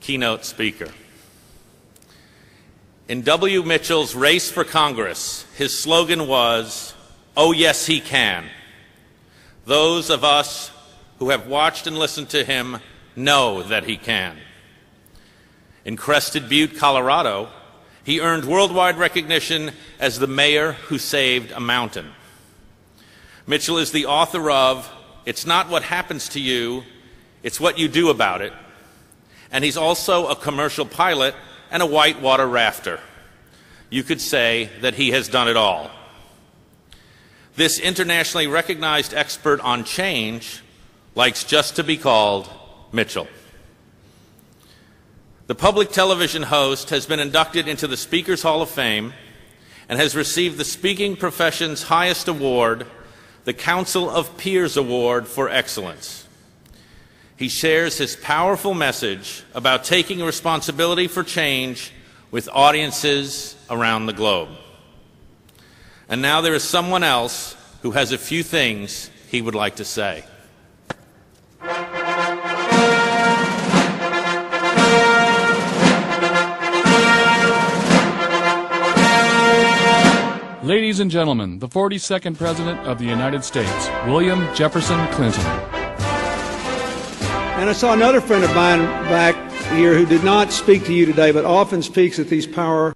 keynote speaker. In W. Mitchell's race for Congress, his slogan was, "Oh yes, he can." Those of us who have watched and listened to him know that he can. In Crested Butte, Colorado, he earned worldwide recognition as the mayor who saved a mountain. Mitchell is the author of It's Not What Happens to You, It's What You Do About It, and he's also a commercial pilot and a whitewater rafter. You could say that he has done it all. This internationally recognized expert on change likes just to be called Mitchell. The public television host has been inducted into the Speakers Hall of Fame and has received the speaking profession's highest award, the Council of Peers Award for Excellence. He shares his powerful message about taking responsibility for change with audiences around the globe. And now there is someone else who has a few things he would like to say. Ladies and gentlemen, the 42nd President of the United States, William Jefferson Clinton. And I saw another friend of mine back here who did not speak to you today, but often speaks at these Power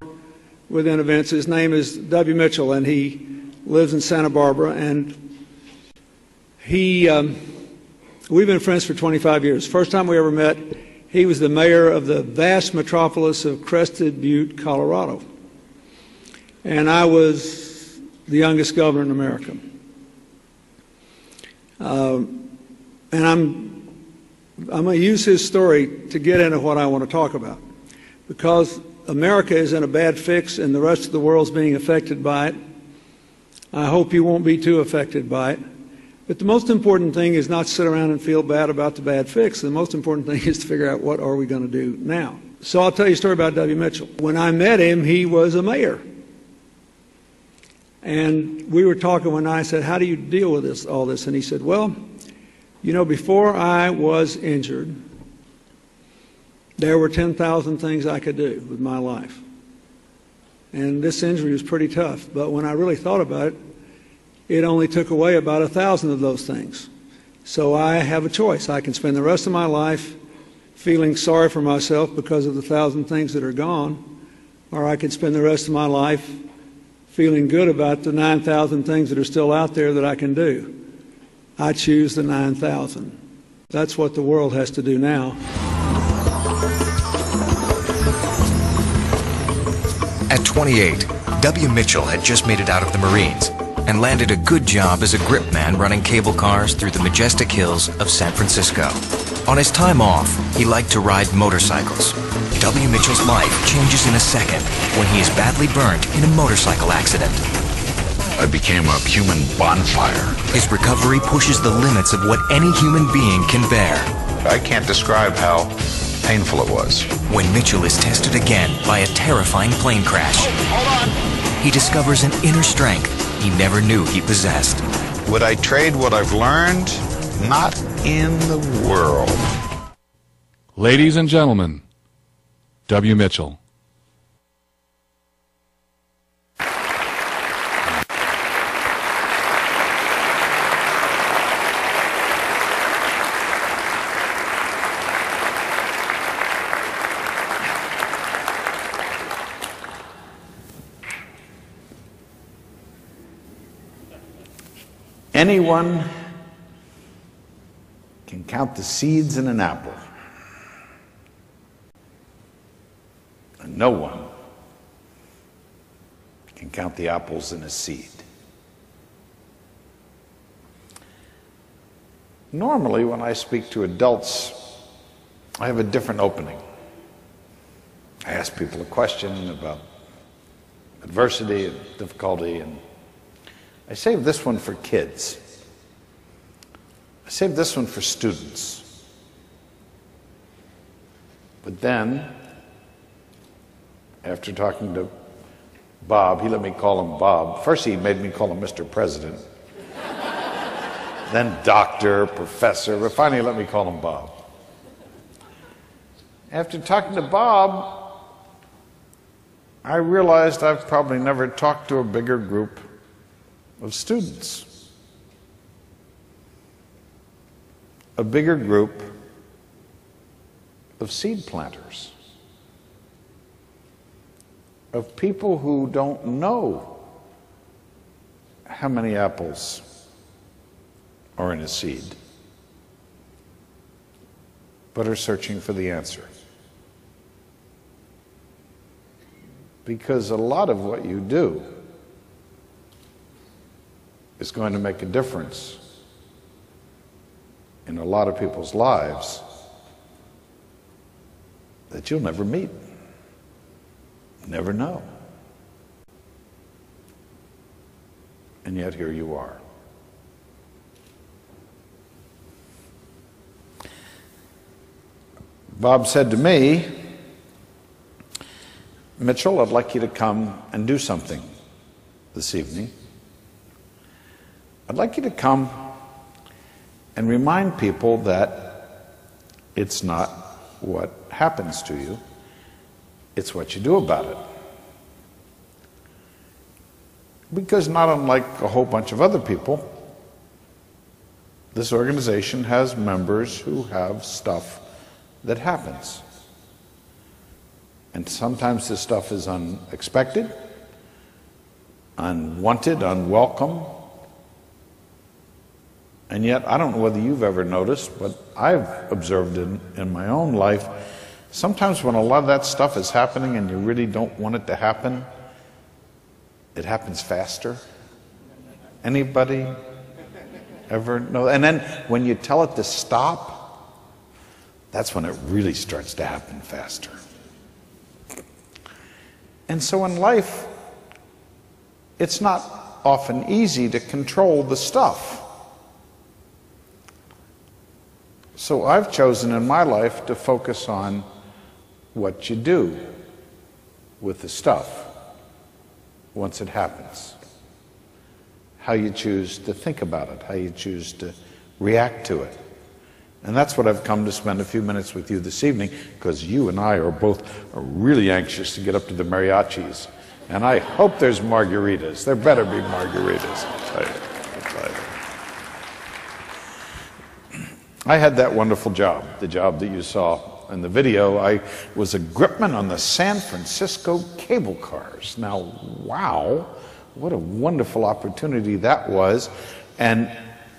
Within events. His name is W. Mitchell, and he lives in Santa Barbara. And we've been friends for 25 years. First time we ever met, he was the mayor of the vast metropolis of Crested Butte, Colorado. And I was the youngest governor in America. And I'm going to use his story to get into what I want to talk about. Because America is in a bad fix and the rest of the world's being affected by it. I hope you won't be too affected by it. But the most important thing is not sit around and feel bad about the bad fix. The most important thing is to figure out what are we going to do now. So I'll tell you a story about W. Mitchell. When I met him, he was a mayor. And we were talking one night. I said, how do you deal with all this? And he said, well, you know, before I was injured, there were 10,000 things I could do with my life. And this injury was pretty tough. But when I really thought about it, it only took away about 1,000 of those things. So I have a choice. I can spend the rest of my life feeling sorry for myself because of the 1,000 things that are gone, or I can spend the rest of my life feeling good about the 9,000 things that are still out there that I can do. I choose the 9,000. That's what the world has to do now. At 28, W. Mitchell had just made it out of the Marines and landed a good job as a grip man running cable cars through the majestic hills of San Francisco. On his time off, he liked to ride motorcycles. W. Mitchell's life changes in a second when he is badly burnt in a motorcycle accident. I became a human bonfire. His recovery pushes the limits of what any human being can bear. I can't describe how painful it was. When Mitchell is tested again by a terrifying plane crash, Hold on! he discovers an inner strength he never knew he possessed. Would I trade what I've learned? Not in the world. Ladies and gentlemen, W. Mitchell. Anyone can count the seeds in an apple. And no one can count the apples in a seed. Normally, when I speak to adults, I have a different opening. I ask people a question about adversity and difficulty, and I save this one for kids. I save this one for students. But then, after talking to Bob, he let me call him Bob. First he made me call him Mr. President. Then doctor, professor, but finally let me call him Bob. After talking to Bob, I realized I've probably never talked to a bigger group of students, a bigger group of seed planters, of people who don't know how many apples are in a seed, but are searching for the answer. Because a lot of what you do is going to make a difference in a lot of people's lives that you'll never meet, never know. And yet here you are. Bob said to me, Mitchell, I'd like you to come and do something this evening. I'd like you to come and remind people that it's not what happens to you, it's what you do about it. Because not unlike a whole bunch of other people, this organization has members who have stuff that happens. And sometimes this stuff is unexpected, unwanted, unwelcome. And yet, I don't know whether you've ever noticed, but I've observed in my own life, sometimes when a lot of that stuff is happening and you really don't want it to happen, it happens faster. Anybody ever know? And then when you tell it to stop, that's when it really starts to happen faster. And so in life, it's not often easy to control the stuff. So I've chosen in my life to focus on what you do with the stuff once it happens. How you choose to think about it, how you choose to react to it. And that's what I've come to spend a few minutes with you this evening, because you and I are both really anxious to get up to the mariachis. And I hope there's margaritas. There better be margaritas. I'll tell you. I had that wonderful job, the job that you saw in the video. I was a gripman on the San Francisco cable cars. Now, wow, what a wonderful opportunity that was. And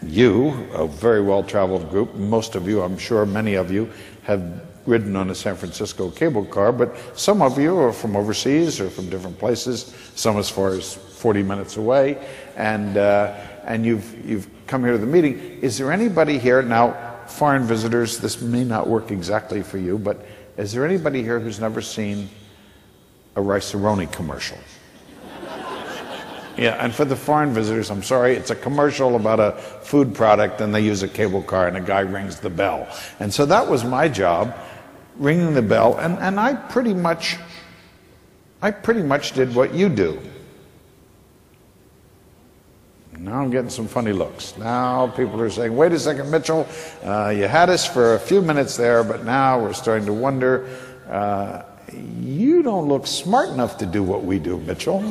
you, a very well-traveled group, most of you, I'm sure many of you, have ridden on a San Francisco cable car, but some of you are from overseas or from different places, some as far as 40 minutes away, and you've come here to the meeting. Is there anybody here, now foreign visitors, this may not work exactly for you, but is there anybody here who's never seen a Rice-A-Roni commercial? Yeah, and for the foreign visitors, I'm sorry, it's a commercial about a food product and they use a cable car and a guy rings the bell. And so that was my job, ringing the bell, and I pretty much did what you do. Now I'm getting some funny looks. Now people are saying, wait a second, Mitchell, you had us for a few minutes there, but now we're starting to wonder, you don't look smart enough to do what we do, Mitchell.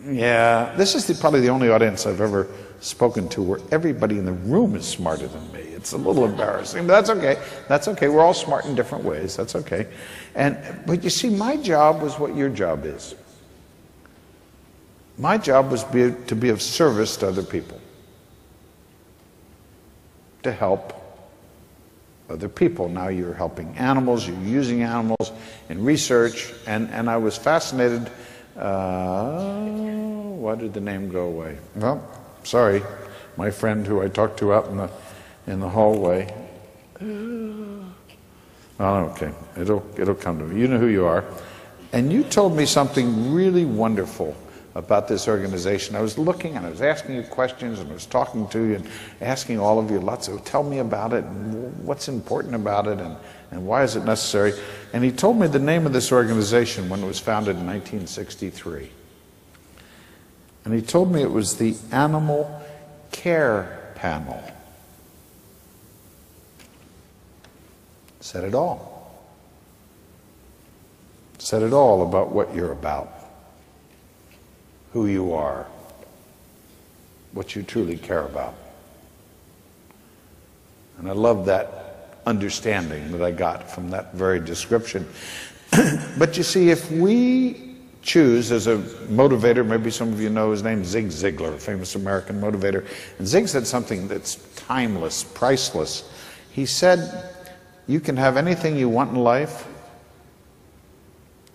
Yeah, this is probably the only audience I've ever spoken to where everybody in the room is smarter than me. It's a little embarrassing, but that's okay. That's okay. We're all smart in different ways. That's okay. But you see, my job was what your job is. My job was to be of service to other people, to help other people. Now you're helping animals, you're using animals in research, and I was fascinated. Why did the name go away? Well, sorry, my friend who I talked to out in the hallway. Oh, okay, it'll come to me. You know who you are, and you told me something really wonderful about this organization. I was looking and I was asking you questions and I was talking to you and asking all of you lots of, tell me about it and what's important about it and why is it necessary. And he told me the name of this organization when it was founded in 1963. And he told me it was the Animal Care Panel. said it all. Said it all about what you're about, who you are, what you truly care about. And I love that understanding that I got from that very description. But you see, if we choose as a motivator, maybe some of you know his name, Zig Ziglar, a famous American motivator, and Zig said something that's timeless, priceless. He said, you can have anything you want in life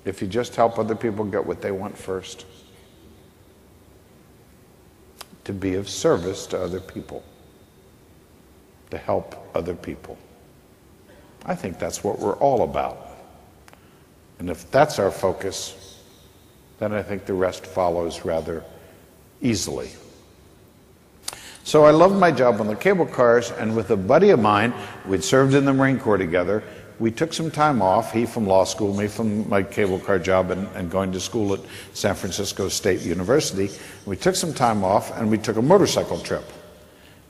if you just help other people get what they want first. To be of service to other people. To help other people. I think that's what we're all about. And if that's our focus, then I think the rest follows rather easily. So I loved my job on the cable cars, and with a buddy of mine, we'd served in the Marine Corps together, we took some time off, he from law school, me from my cable car job and going to school at San Francisco State University. We took some time off and we took a motorcycle trip.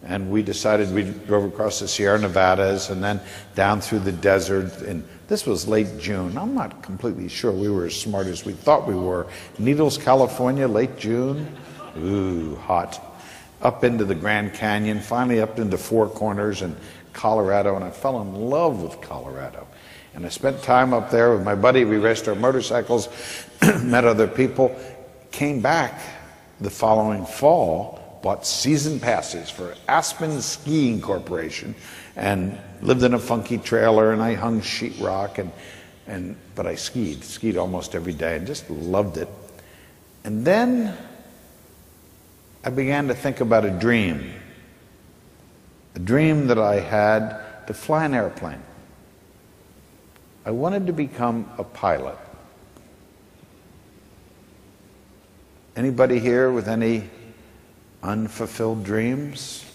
And we decided we drove across the Sierra Nevadas and then down through the desert. And this was late June. I'm not completely sure we were as smart as we thought we were. Needles, California, late June. Ooh, hot. Up into the Grand Canyon, finally up into Four Corners and Colorado, and I fell in love with Colorado. And I spent time up there with my buddy. We raced our motorcycles, met other people, came back the following fall, bought season passes for Aspen Skiing Corporation, and lived in a funky trailer, and I hung sheetrock, but I skied almost every day and just loved it. And then I began to think about a dream that I had to fly an airplane. I wanted to become a pilot. Anybody here with any unfulfilled dreams?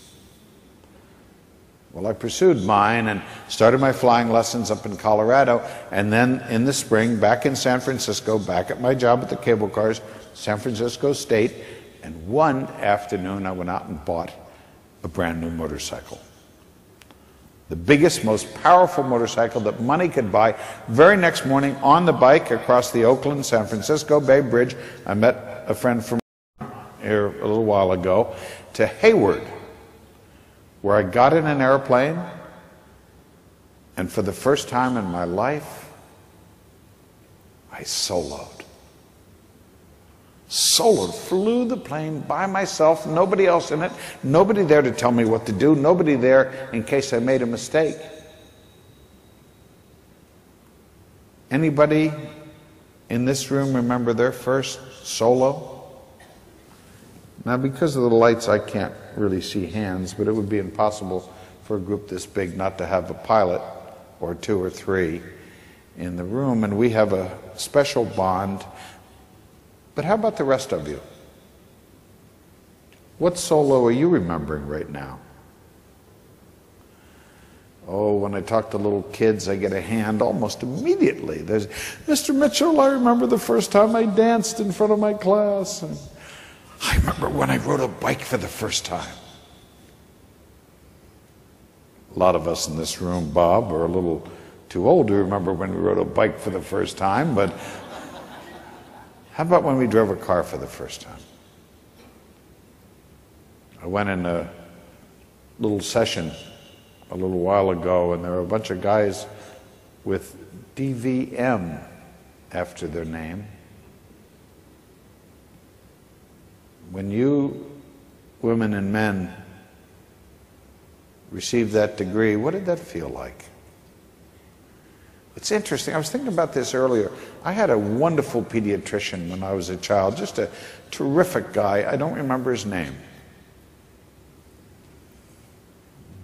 Well, I pursued mine and started my flying lessons up in Colorado, and then in the spring, back in San Francisco, back at my job at the cable cars, San Francisco State, and one afternoon I went out and bought a brand new motorcycle. The biggest, most powerful motorcycle that money could buy. Very next morning on the bike across the Oakland, San Francisco Bay Bridge, I met a friend from here a little while ago, to Hayward, where I got in an airplane, and for the first time in my life, I soloed. Flew the plane by myself, nobody else in it, nobody there to tell me what to do, nobody there in case I made a mistake. Anybody in this room remember their first solo? Now, because of the lights, I can't really see hands, but it would be impossible for a group this big not to have a pilot or two or three in the room, and we have a special bond. But how about the rest of you? What solo are you remembering right now? Oh, when I talk to little kids, I get a hand almost immediately. There's, Mr. Mitchell, I remember the first time I danced in front of my class. And I remember when I rode a bike for the first time. A lot of us in this room, Bob, are a little too old to remember when we rode a bike for the first time, but how about when we drove a car for the first time? I went in a little session a little while ago, and there were a bunch of guys with DVM after their name. When you, women and men, received that degree, what did that feel like? It's interesting. I was thinking about this earlier. I had a wonderful pediatrician when I was a child, just a terrific guy. I don't remember his name.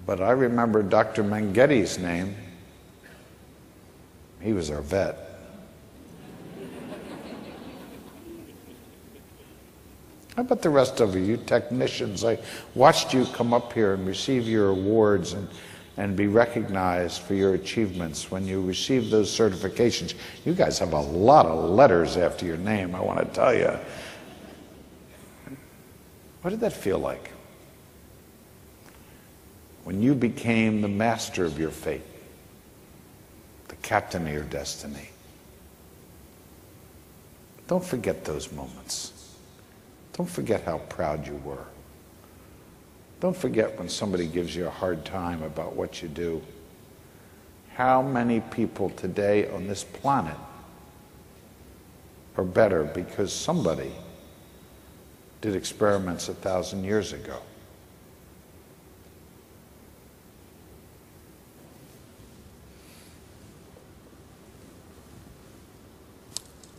But I remember Dr. Manghetti's name. He was our vet. How about the rest of you, you technicians? I watched you come up here and receive your awards and be recognized for your achievements when you receive those certifications. You guys have a lot of letters after your name, I want to tell you. What did that feel like? When you became the master of your fate. captain of your destiny. Don't forget those moments. Don't forget how proud you were. Don't forget when somebody gives you a hard time about what you do. How many people today on this planet are better because somebody did experiments 1,000 years ago?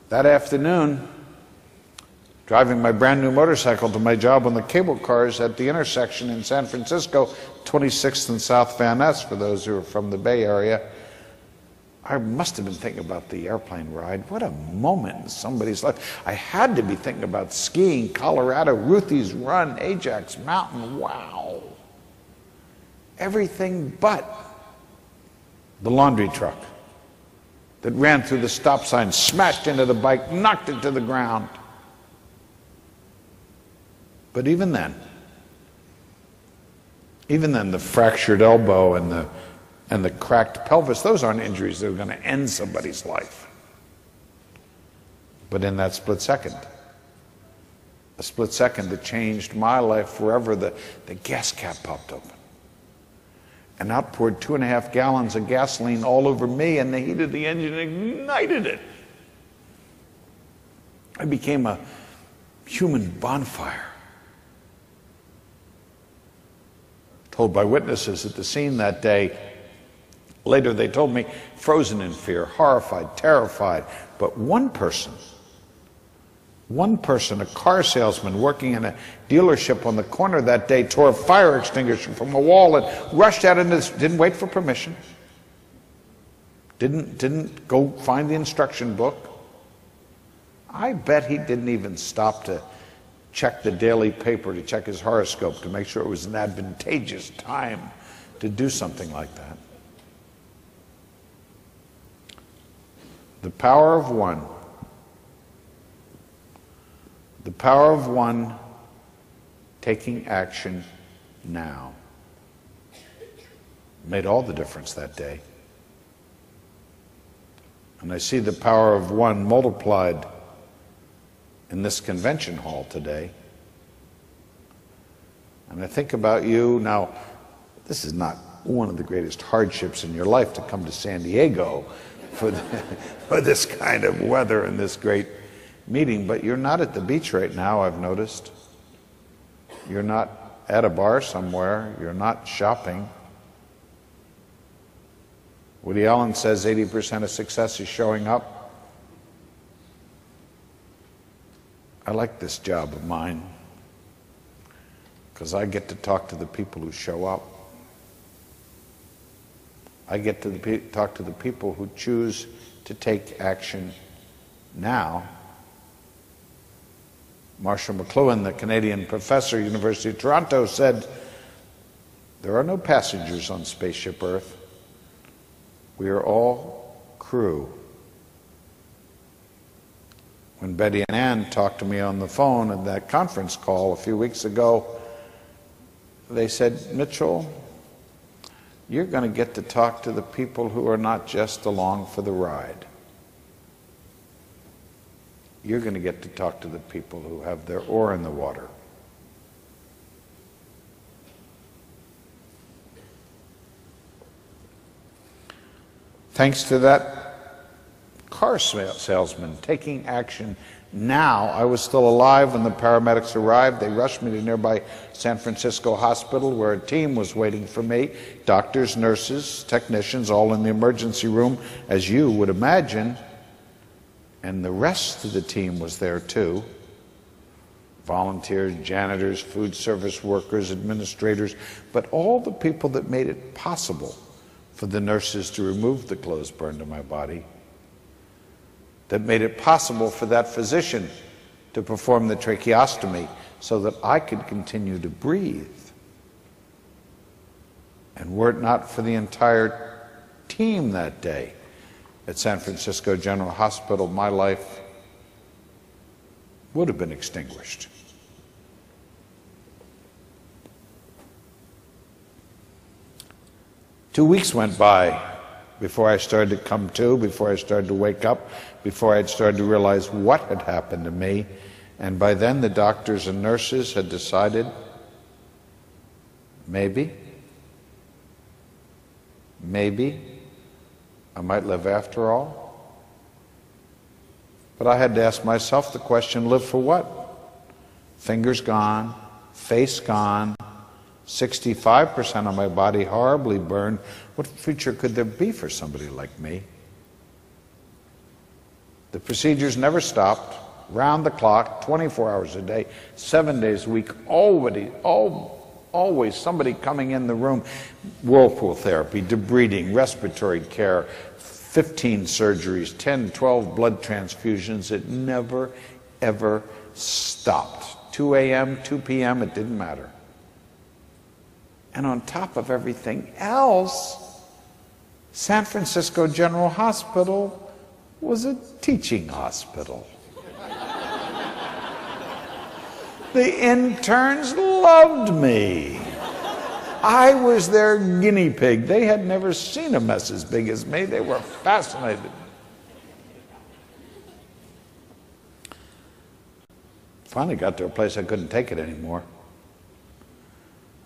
That afternoon, driving my brand new motorcycle to my job on the cable cars at the intersection in San Francisco, 26th and South Van Ness, for those who are from the Bay Area, I must have been thinking about the airplane ride. What a moment in somebody's life. I had to be thinking about skiing, Colorado, Ruthie's Run, Ajax Mountain. Wow. Everything but the laundry truck that ran through the stop sign, smashed into the bike, knocked it to the ground. But even then, the fractured elbow and the cracked pelvis, those aren't injuries that are going to end somebody's life. But in that split second, a split second that changed my life forever, the gas cap popped open and outpoured 2.5 gallons of gasoline all over me, and the heat of the engine ignited it. I became a human bonfire. Told by witnesses at the scene that day. Later they told me, frozen in fear, horrified, terrified. But one person, a car salesman working in a dealership on the corner that day, tore a fire extinguisher from a wall and rushed out into this, didn't wait for permission, didn't go find the instruction book. I bet he didn't even stop to check the daily paper, to check his horoscope, to make sure it was an advantageous time to do something like that. The power of one. The power of one taking action now made all the difference that day. And I see the power of one multiplied in this convention hall today. And I think about you. Now, this is not one of the greatest hardships in your life to come to San Diego for this kind of weather and this great meeting, but you're not at the beach right now, I've noticed. You're not at a bar somewhere. You're not shopping. Woody Allen says 80% of success is showing up. I like this job of mine because I get to talk to the people who show up. I get to talk to the people who choose to take action now. Marshall Mcluhan, the Canadian professor, University of Toronto, said, "There are no passengers on Spaceship Earth. We are all crew." When Betty and Ann talked to me on the phone at that conference call a few weeks ago, they said, "Mitchell, you're going to get to talk to the people who are not just along for the ride. You're going to get to talk to the people who have their oar in the water." Thanks to that car salesman taking action now, I was still alive when the paramedics arrived. They rushed me to nearby San Francisco hospital where a team was waiting for me. Doctors, nurses, technicians, all in the emergency room, as you would imagine. And the rest of the team was there too. Volunteers, janitors, food service workers, administrators, but all the people that made it possible for the nurses to remove the clothes burned to my body, that made it possible for that physician to perform the tracheostomy so that I could continue to breathe. And were it not for the entire team that day at San Francisco General Hospital, my life would have been extinguished. Two weeks went by before I started to come to, before I started to wake up, before I had started to realize what had happened to me. And by then the doctors and nurses had decided maybe I might live after all. But I had to ask myself the question, live for what? Fingers gone, face gone, 65% of my body horribly burned. What future could there be for somebody like me? The procedures never stopped, round the clock, 24 hours a day, 7 days a week, always somebody coming in the room. Whirlpool therapy, debriding, respiratory care, 15 surgeries, 10, 12 blood transfusions. It never, ever stopped. 2 a.m., 2 p.m., it didn't matter. And on top of everything else, San Francisco General Hospital was a teaching hospital. The interns loved me. I was their guinea pig. They had never seen a mess as big as me. They were fascinated. Finally got to a place I couldn't take it anymore.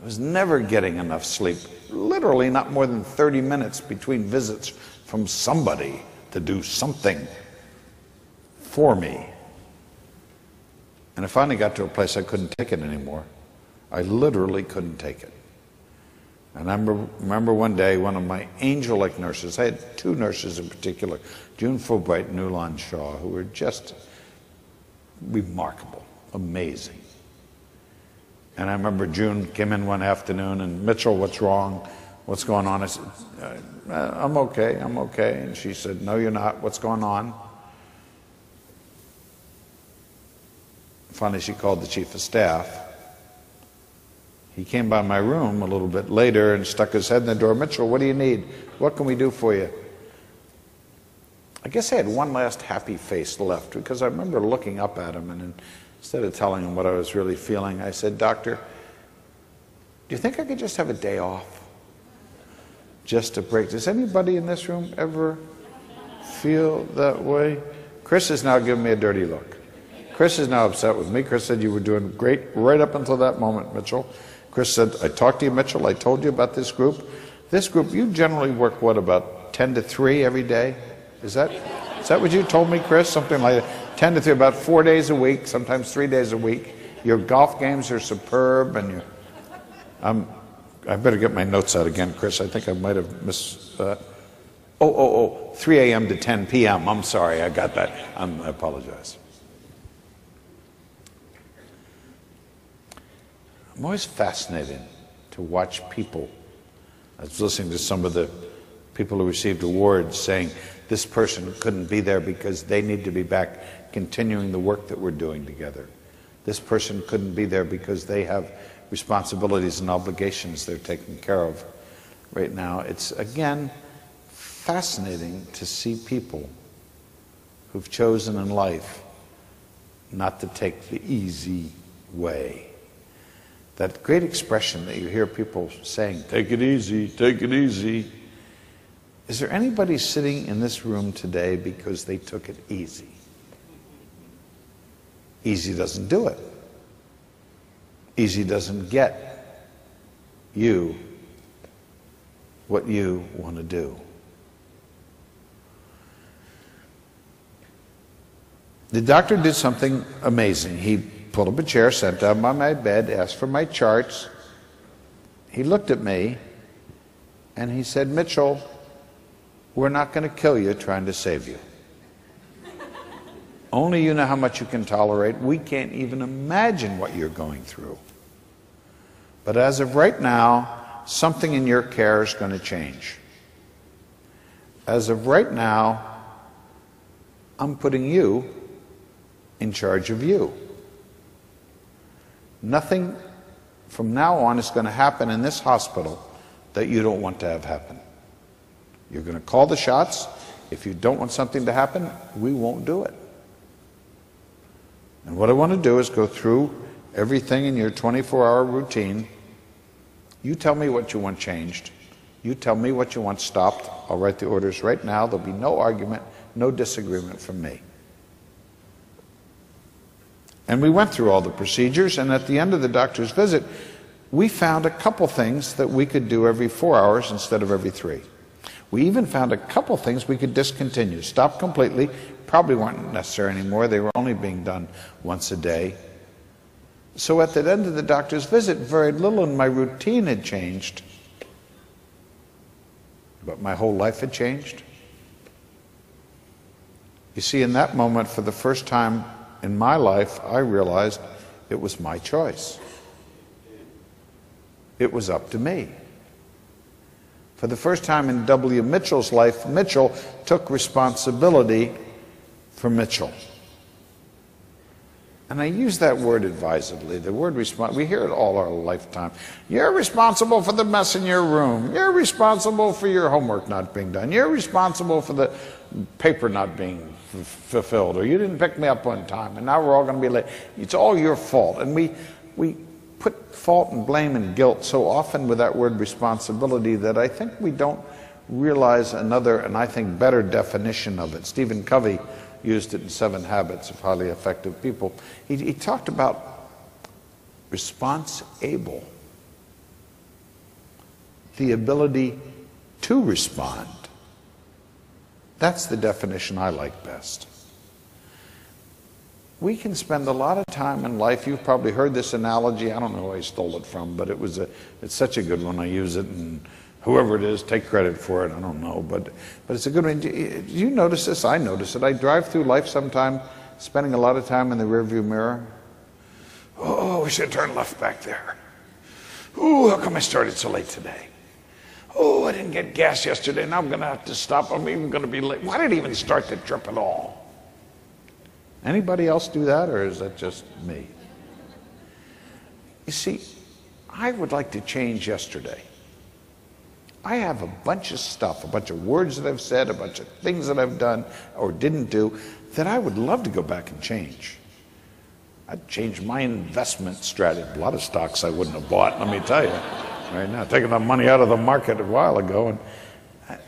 I was never getting enough sleep. Literally not more than 30 minutes between visits from somebody to do something for me. And I finally got to a place I couldn't take it anymore. I literally couldn't take it. And I remember one day, one of my angel-like nurses, I had two nurses in particular, June Fulbright and Mcluhan Shaw, who were just remarkable, amazing. And I remember June came in one afternoon and, Mitchell, what's wrong? What's going on? I said, I'm okay. And she said, no, you're not. What's going on? Finally, she called the chief of staff. He came by my room a little bit later and stuck his head in the door. Mitchell, what do you need? What can we do for you? I guess I had one last happy face left, because I remember looking up at him, and instead of telling him what I was really feeling, I said, Doctor, do you think I could just have a day off? Just a break. Does anybody in this room ever feel that way? Chris is now giving me a dirty look. Chris is now upset with me. Chris said, you were doing great right up until that moment, Mitchell. Chris said, I talked to you, Mitchell. I told you about this group. This group, you generally work, what, about 10 to 3 every day? Is that what you told me, Chris? Something like that. 10 to 3, about 4 days a week, sometimes 3 days a week. Your golf games are superb, and I better get my notes out again, Chris. I think I might have missed 3 a.m. to 10 p.m. I'm sorry, I got that. I apologize. I'm always fascinated to watch people. I was listening to some of the people who received awards saying this person couldn't be there because they need to be back continuing the work that we're doing together. This person couldn't be there because they have responsibilities and obligations they're taking care of right now. It's, again, fascinating to see people who've chosen in life not to take the easy way. That great expression that you hear people saying, take it easy, take it easy. Is there anybody sitting in this room today because they took it easy? Easy doesn't do it. Easy doesn't get you what you want to do. The doctor did something amazing. He pulled up a chair, sat down by my bed, asked for my charts. He looked at me and he said, Mitchell, we're not going to kill you trying to save you. Only you know how much you can tolerate. We can't even imagine what you're going through. But as of right now, something in your care is going to change. As of right now, I'm putting you in charge of you. Nothing from now on is going to happen in this hospital that you don't want to have happen. You're going to call the shots. If you don't want something to happen, we won't do it. And what I want to do is go through everything in your 24-hour routine. You tell me what you want changed. You tell me what you want stopped. I'll write the orders right now. There'll be no argument, no disagreement from me. And we went through all the procedures, and at the end of the doctor's visit, we found a couple things that we could do every 4 hours instead of every 3. We even found a couple things we could discontinue, stop completely, probably weren't necessary anymore. They were only being done once a day. So at the end of the doctor's visit, very little in my routine had changed, but my whole life had changed. You see, in that moment, for the first time in my life, I realized it was my choice. It was up to me. For the first time in W. Mitchell's life, Mitchell took responsibility for Mitchell. And I use that word advisedly. The word we hear it all our lifetime. You're responsible for the mess in your room. You're responsible for your homework not being done. You're responsible for the paper not being fulfilled. Or you didn't pick me up on time, and now we're all going to be late. It's all your fault. And we put fault and blame and guilt so often with that word responsibility that I think we don't realize another, and I think better definition of it. Stephen Covey used it in 7 Habits of Highly Effective People. He talked about response-able, the ability to respond. That's the definition I like best. We can spend a lot of time in life. You've probably heard this analogy. I don't know who I stole it from, but it's such a good one. I use it, and whoever it is, take credit for it. I don't know, but it's a good one. Do you notice this? I notice it. I drive through life sometime, spending a lot of time in the rearview mirror. Oh, we should turn left back there. Oh, how come I started so late today? Oh, I didn't get gas yesterday. Now I'm going to have to stop. I'm even going to be late. Why did I even start the trip at all? Anybody else do that, or is that just me? You see, I would like to change yesterday. I have a bunch of stuff, a bunch of words that I've said, a bunch of things that I've done or didn't do that I would love to go back and change. I'd change my investment strategy. A lot of stocks I wouldn't have bought, let me tell you. Right now, taking the money out of the market a while ago. And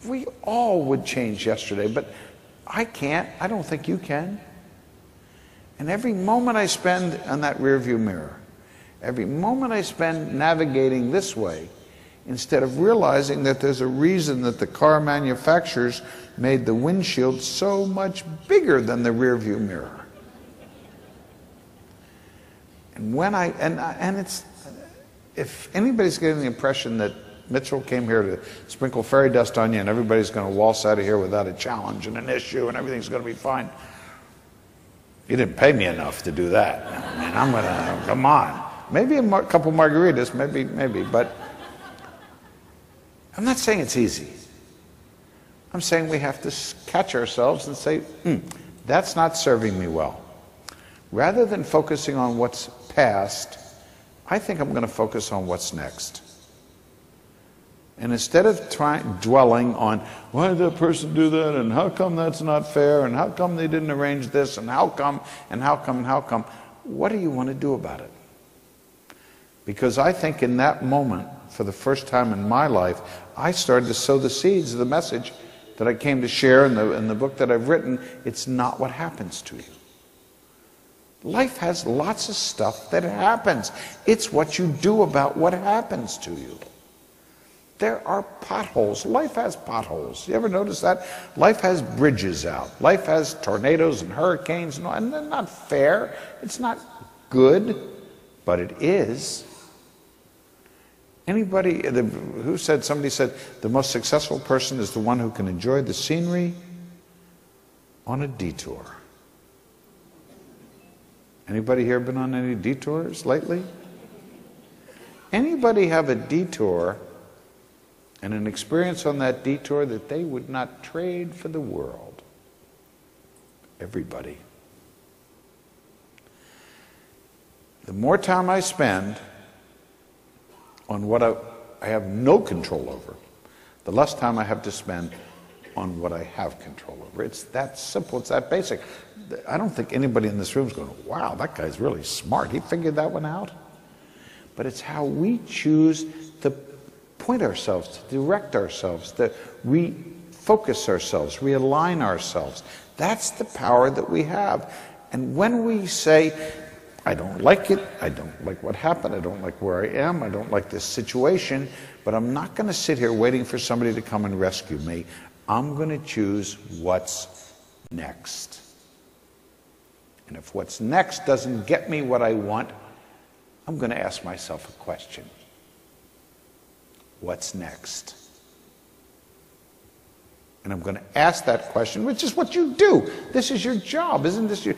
we all would change yesterday, but I can't. I don't think you can. And every moment I spend on that rearview mirror, every moment I spend navigating this way, instead of realizing that there's a reason that the car manufacturers made the windshield so much bigger than the rearview mirror. And when it's, if anybody's getting the impression that Mitchell came here to sprinkle fairy dust on you and everybody's going to waltz out of here without a challenge and an issue and everything's going to be fine, you didn't pay me enough to do that. I mean, I'm going to, come on. Maybe a couple margaritas, maybe, but I'm not saying it's easy. I'm saying we have to catch ourselves and say, that's not serving me well. Rather than focusing on what's past, I think I'm going to focus on what's next. And instead of dwelling on, why did that person do that, and how come that's not fair, and how come they didn't arrange this, and how come, what do you want to do about it? Because I think in that moment, for the first time in my life, I started to sow the seeds of the message that I came to share in the book that I've written. It's not what happens to you. Life has lots of stuff that happens. It's what you do about what happens to you. There are potholes. Life has potholes. You ever notice that? Life has bridges out. Life has tornadoes and hurricanes, and they're not fair. It's not good, but it is. Somebody said, the most successful person is the one who can enjoy the scenery on a detour. Anybody here been on any detours lately? Anybody have a detour and an experience on that detour that they would not trade for the world? Everybody. The more time I spend on what I have no control over, the less time I have to spend on what I have control over. It's that simple, it's that basic. I don't think anybody in this room is going, wow, that guy's really smart. He figured that one out. But it's how we choose to point ourselves, to direct ourselves, to refocus ourselves, realign ourselves. That's the power that we have. And when we say, I don't like it, I don't like what happened, I don't like where I am, I don't like this situation, but I'm not going to sit here waiting for somebody to come and rescue me. I'm going to choose what's next. And if what's next doesn't get me what I want, I'm going to ask myself a question. What's next? And I'm going to ask that question, which is what you do. This is your job, isn't this your...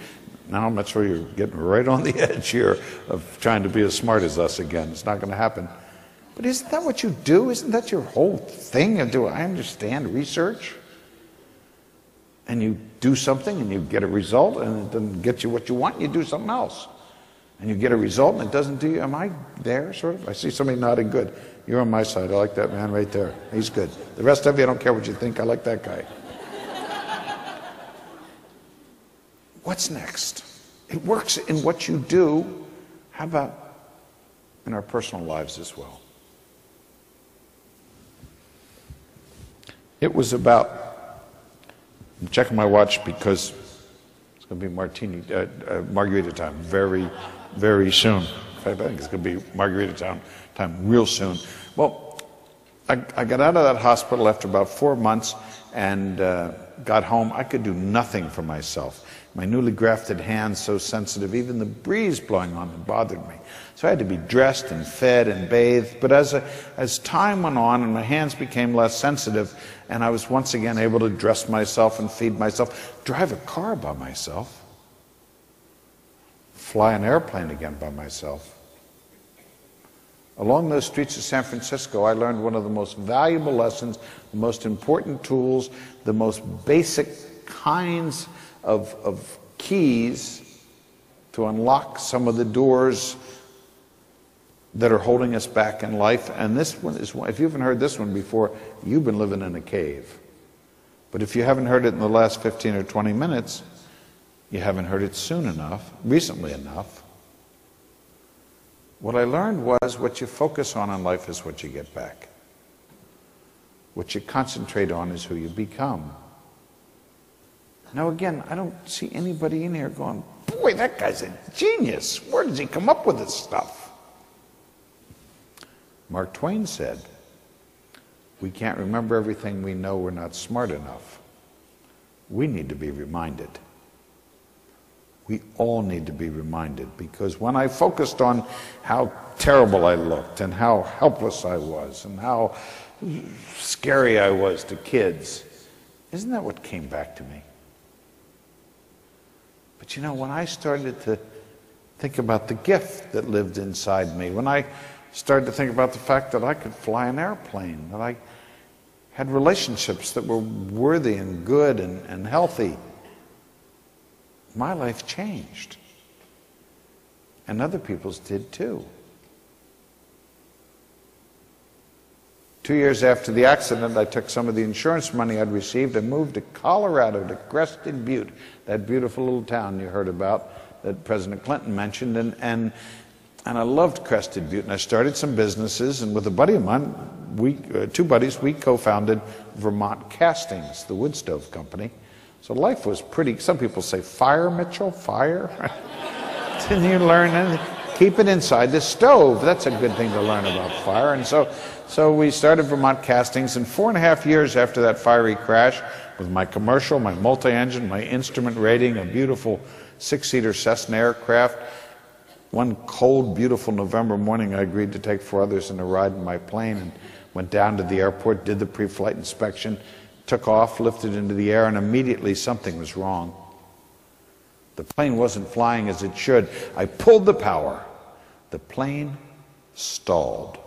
Now I'm not sure you're getting right on the edge here of trying to be as smart as us again. It's not going to happen. But isn't that what you do? Isn't that your whole thing? And do I understand research? And you do something and you get a result and it doesn't get you what you want, you do something else. And you get a result and it doesn't do you. Am I there, sort of? I see somebody nodding good. You're on my side. I like that man right there. He's good. The rest of you, I don't care what you think. I like that guy. What's next? It works in what you do. How about in our personal lives as well? It was about... I'm checking my watch because it's going to be margarita time very, very soon. In fact, I think it's going to be margarita time real soon. Well, I got out of that hospital after about 4 months and got home. I could do nothing for myself. My newly grafted hands so sensitive, even the breeze blowing on them bothered me. So I had to be dressed and fed and bathed. But as time went on and my hands became less sensitive, and I was once again able to dress myself and feed myself, drive a car by myself, fly an airplane again by myself. Along those streets of San Francisco, I learned one of the most valuable lessons, the most important tools, the most basic kinds of keys to unlock some of the doors that are holding us back in life. And this one is one, if you haven't heard this one before, you've been living in a cave. But if you haven't heard it in the last 15 or 20 minutes, you haven't heard it soon enough, recently enough. What I learned was what you focus on in life is what you get back. What you concentrate on is who you become. Now again, I don't see anybody in here going, boy, that guy's a genius. Where does he come up with this stuff? Mark Twain said, we can't remember everything we know, we're not smart enough. We need to be reminded. We all need to be reminded, because when I focused on how terrible I looked and how helpless I was and how scary I was to kids, isn't that what came back to me? But you know, when I started to think about the gift that lived inside me, when I started to think about the fact that I could fly an airplane, that I had relationships that were worthy and good and healthy, my life changed. And other people's did too. 2 years after the accident, I took some of the insurance money I'd received and moved to Colorado, to Crested Butte, that beautiful little town you heard about that President Clinton mentioned. And I loved Crested Butte, and I started some businesses, and with a buddy of mine, two buddies, we co-founded Vermont Castings, the wood stove company. So life was pretty, some people say, fire, Mitchell, fire? Didn't you learn anything? Keep it inside the stove. That's a good thing to learn about fire. And so we started Vermont Castings, and 4.5 years after that fiery crash, with my commercial, my multi-engine, my instrument rating, a beautiful 6-seater Cessna aircraft, one cold, beautiful November morning, I agreed to take 4 others in a ride in my plane and went down to the airport, did the pre-flight inspection, took off, lifted into the air, and immediately something was wrong. The plane wasn't flying as it should. I pulled the power. The plane stalled.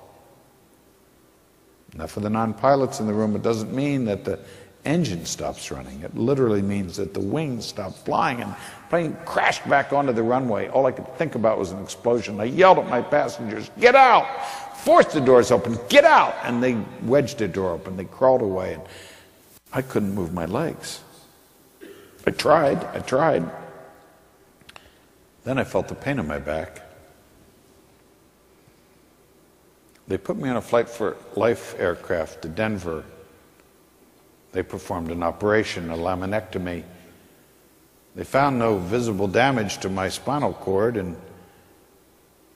Now, for the non-pilots in the room, it doesn't mean that the engine stops running. It literally means that the wings stopped flying and the plane crashed back onto the runway. All I could think about was an explosion. I yelled at my passengers, "Get out!" Forced the doors open, "Get out!" And they wedged the door open. They crawled away. And I couldn't move my legs. I tried. Then I felt the pain in my back. They put me on a Flight for Life aircraft to Denver. They performed an operation, a laminectomy. They found no visible damage to my spinal cord, and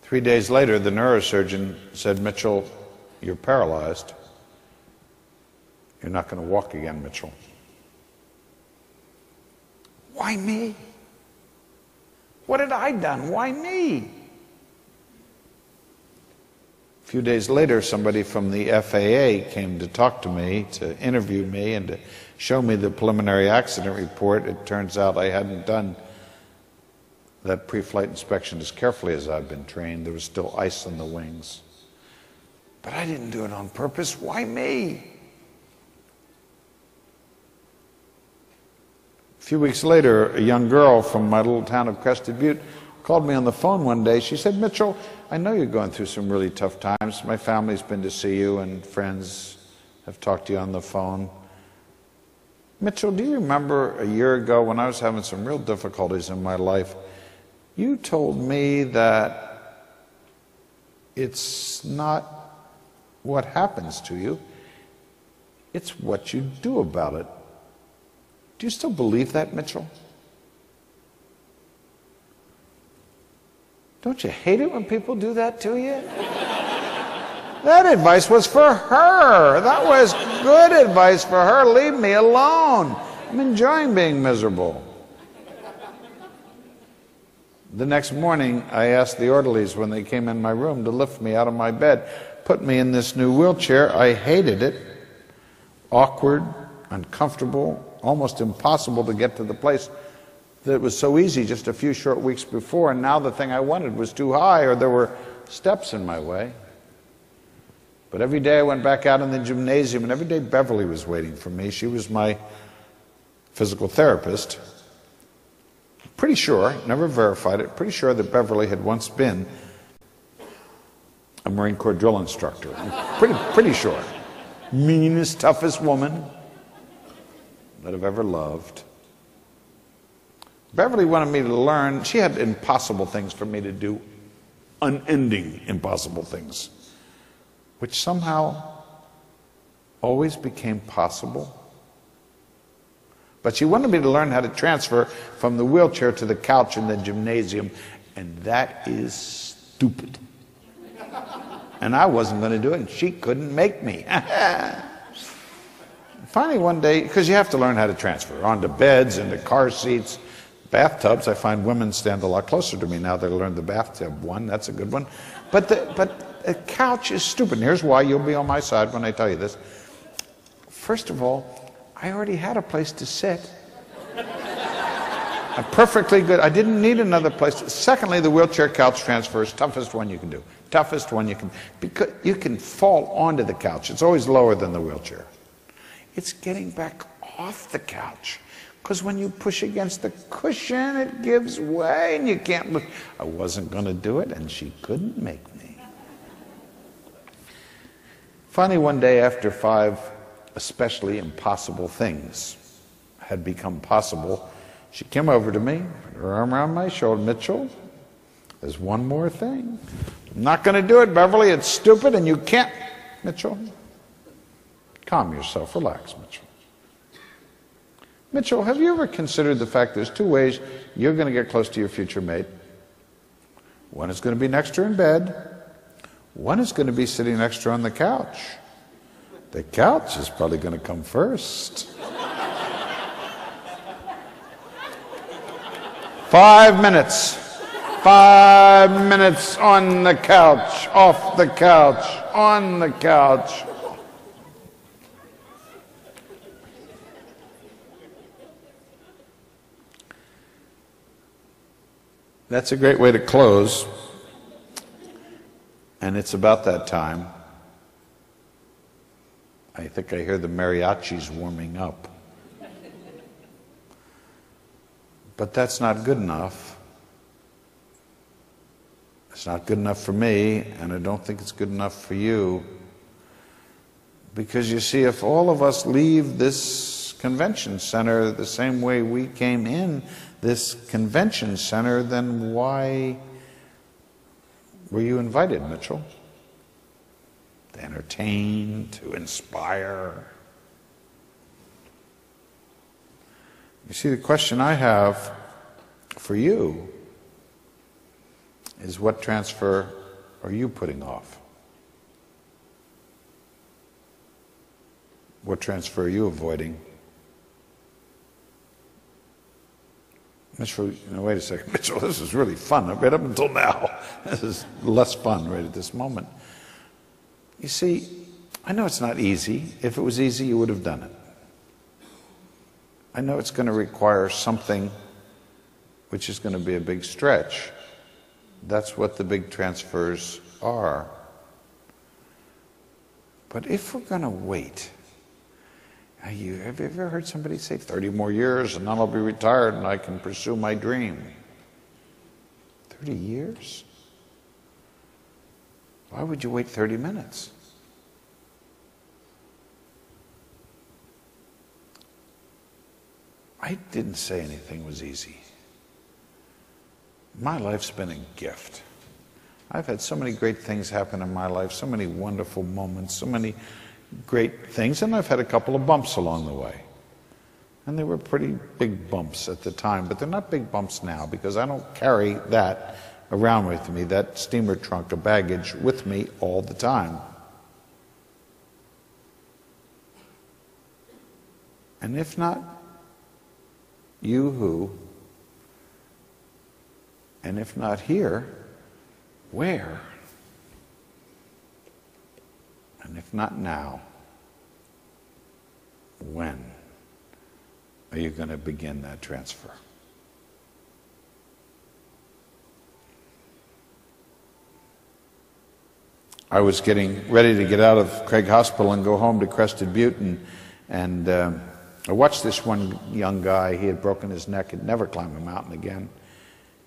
3 days later, the neurosurgeon said, "Mitchell, you're paralyzed. You're not going to walk again, Mitchell." Why me? What had I done? Why me? A few days later, somebody from the FAA came to talk to me, to interview me, and to show me the preliminary accident report. It turns out I hadn't done that pre-flight inspection as carefully as I've been trained. There was still ice on the wings. But I didn't do it on purpose. Why me? A few weeks later, a young girl from my little town of Crested Butte called me on the phone one day. She said, "Mitchell, I know you're going through some really tough times. My family's been to see you and friends have talked to you on the phone. Mitchell, do you remember a year ago when I was having some real difficulties in my life, you told me that it's not what happens to you, it's what you do about it. Do you still believe that, Mitchell? Don't you hate it when people do that to you?" That advice was for her. That was good advice for her. Leave me alone. I'm enjoying being miserable. The next morning, I asked the orderlies when they came in my room to lift me out of my bed, put me in this new wheelchair. I hated it. Awkward, uncomfortable, almost impossible to get to the place that was so easy just a few short weeks before, and now the thing I wanted was too high or there were steps in my way. But every day I went back out in the gymnasium, and every day Beverly was waiting for me. She was my physical therapist. Pretty sure, never verified it, pretty sure that Beverly had once been a Marine Corps drill instructor. Pretty sure. Meanest, toughest woman that I've ever loved. Beverly wanted me to learn. She had impossible things for me to do, unending impossible things, which somehow always became possible. But she wanted me to learn how to transfer from the wheelchair to the couch in the gymnasium, and that is stupid. And I wasn't going to do it, and she couldn't make me. Finally one day, because you have to learn how to transfer onto beds, into car seats, bathtubs. I find women stand a lot closer to me now. They learned the bathtub one. That's a good one. But a couch is stupid. And here's why. You'll be on my side when I tell you this. First of all, I already had a place to sit. A perfectly good. I didn't need another place. Secondly, the wheelchair couch transfer is toughest one you can do. Toughest one you can. Because you can fall onto the couch. It's always lower than the wheelchair. It's getting back off the couch. Because when you push against the cushion, it gives way and you can't look. I wasn't going to do it, and she couldn't make me. Finally, one day after 5 especially impossible things had become possible, she came over to me, put her arm around my shoulder. "Mitchell, there's one more thing. I'm not going to do it, Beverly. It's stupid, and you can't." Mitchell, calm yourself. Relax, Mitchell. Mitchell, have you ever considered the fact there's 2 ways you're going to get close to your future mate? One is going to be next to her in bed. One is going to be sitting next to her on the couch. The couch is probably going to come first. 5 minutes. 5 minutes on the couch, off the couch, on the couch. That's a great way to close, and it's about that time. I think I hear the mariachis warming up. But that's not good enough. It's not good enough for me, and I don't think it's good enough for you. Because you see, if all of us leave this convention center the same way we came in this convention center, then why were you invited, Mitchell? to entertain, to inspire. You see, the question I have for you is, what transfer are you putting off? What transfer are you avoiding? Mitchell, wait a second, Mitchell, this is really fun. Right up until now, this is less fun right at this moment. You see, I know it's not easy. If it was easy, you would have done it. I know it's going to require something which is going to be a big stretch. That's what the big transfers are. But if we're going to have you ever heard somebody say 30 more years and then I'll be retired and I can pursue my dream? 30 years? Why would you wait 30 minutes? I didn't say anything was easy. My life's been a gift. I've had so many great things happen in my life, so many wonderful moments, so many great things, and I've had a couple of bumps along the way. And they were pretty big bumps at the time, but they're not big bumps now because I don't carry that around with me, that steamer trunk of baggage with me all the time. And if not you, who? And if not here, where? And if not now, when are you going to begin that transfer? I was getting ready to get out of Craig Hospital and go home to Crested Butte, and I watched this one young guy. He had broken his neck. He'd never climb a mountain again.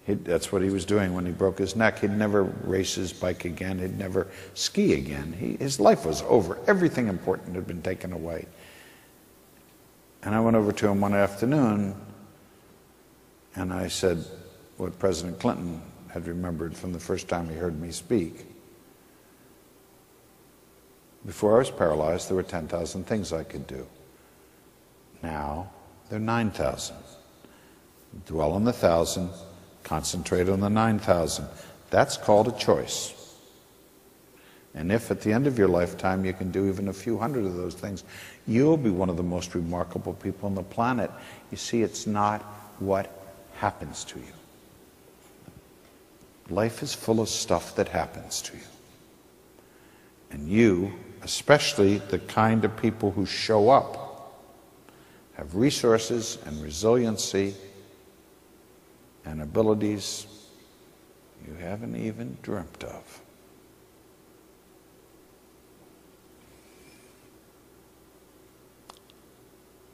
That's what he was doing when he broke his neck. He'd never race his bike again. He'd never ski again. His life was over. Everything important had been taken away. And I went over to him one afternoon, and I said what President Clinton had remembered from the first time he heard me speak. Before I was paralyzed, there were 10,000 things I could do. Now, there are 9,000. Dwell on the 1,000. Concentrate on the 9,000. That's called a choice. And if at the end of your lifetime you can do even a few hundred of those things, you'll be one of the most remarkable people on the planet. You see, it's not what happens to you. Life is full of stuff that happens to you. And you, especially the kind of people who show up, have resources and resiliency and abilities you haven't even dreamt of.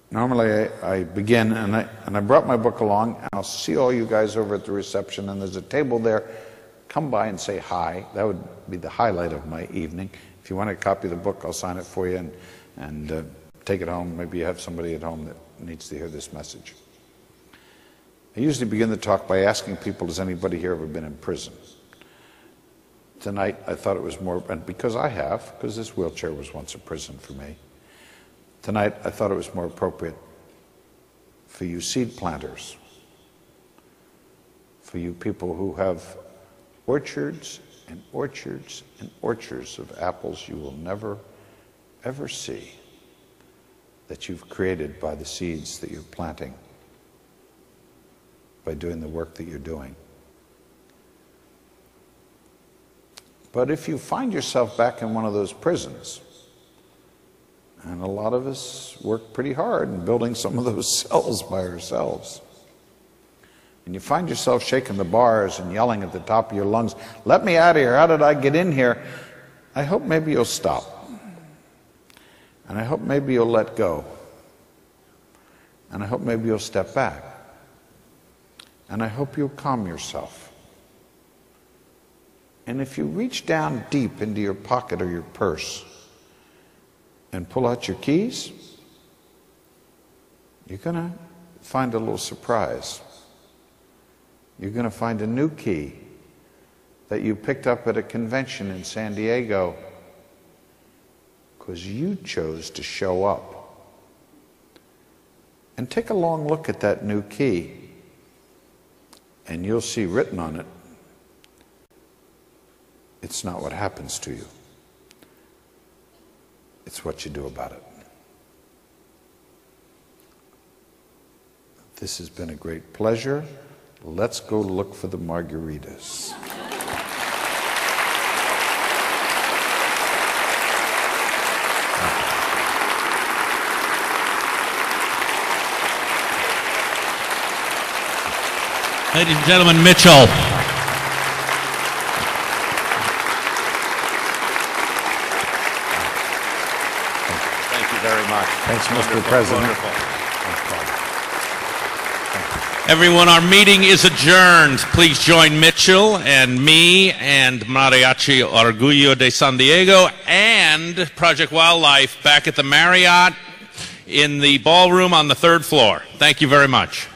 Normally I begin, and I brought my book along, and I'll see all you guys over at the reception, and there's a table there. Come by and say hi. That would be the highlight of my evening. If you want a copy of the book, I'll sign it for you and take it home. Maybe you have somebody at home that needs to hear this message. I usually begin the talk by asking people, has anybody here ever been in prison? Tonight I thought it was more, and because I have, because this wheelchair was once a prison for me, tonight I thought it was more appropriate for you seed planters, for you people who have orchards and orchards and orchards of apples you will never, ever see, that you've created by the seeds that you're planting, by doing the work that you're doing. But if you find yourself back in one of those prisons, and a lot of us work pretty hard in building some of those cells by ourselves, and you find yourself shaking the bars and yelling at the top of your lungs, let me out of here, how did I get in here? I hope maybe you'll stop. And I hope maybe you'll let go. And I hope maybe you'll step back. And I hope you'll calm yourself. And if you reach down deep into your pocket or your purse and pull out your keys, you're going to find a little surprise. You're going to find a new key that you picked up at a convention in San Diego because you chose to show up. And take a long look at that new key, and you'll see written on it, it's not what happens to you. It's what you do about it. This has been a great pleasure. Let's go look for the margaritas. Ladies and gentlemen, Mitchell. Thank you very much. Thanks, Mr. President. Wonderful. Everyone, our meeting is adjourned. Please join Mitchell and me and Mariachi Orgullo de San Diego and Project Wildlife back at the Marriott in the ballroom on the 3rd floor. Thank you very much.